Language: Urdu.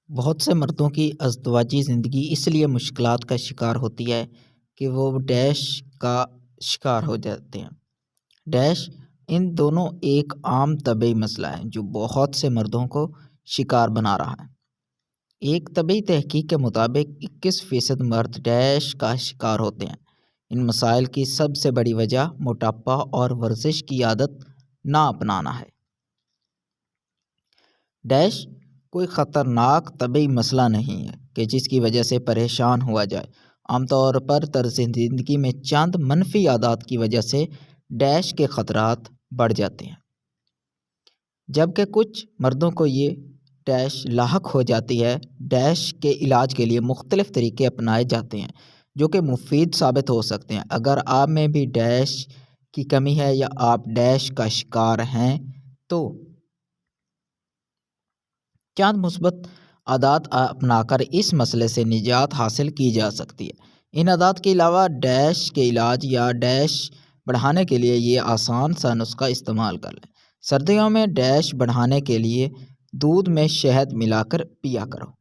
بہت سے مردوں کی ازدواجی زندگی اس لیے مشکلات کا شکار ہوتی ہے کہ وہ ڈیش کا شکار ہو جاتے ہیں۔ ڈیش ان دونوں ایک عام طبی مسئلہ ہے جو بہت سے مردوں کو شکار بنا رہا ہے۔ ایک طبی تحقیق کے مطابق 21% مرد ڈیش کا شکار ہوتے ہیں۔ ان مسائل کی سب سے بڑی وجہ موٹاپا اور ورزش کی عادت نہ اپنانا ہے۔ ڈیش کوئی خطرناک طبی مسئلہ نہیں ہے کہ جس کی وجہ سے پریشان ہوا جائے۔ عام طور پر طرز زندگی میں چند منفی عادات کی وجہ سے ڈیش کے خطرات بڑھ جاتے ہیں، جبکہ کچھ مردوں کو یہ ڈیش لاحق ہو جاتی ہے۔ ڈیش کے علاج کے لیے مختلف طریقے اپنائے جاتے ہیں جو کہ مفید ثابت ہو سکتے ہیں۔ اگر آپ میں بھی ڈیش کی کمی ہے یا آپ ڈیش کا شکار ہیں تو چند مثبت عادات اپنا کر اس مسئلے سے نجات حاصل کی جا سکتی ہے۔ ان عادات کے علاوہ ڈیش کے علاج یا ڈیش بڑھانے کے لیے یہ آسان سا نسخہ استعمال کر لیں۔ سردیوں میں ڈیش بڑھانے کے لیے دودھ میں شہد ملا کر پیا کرو۔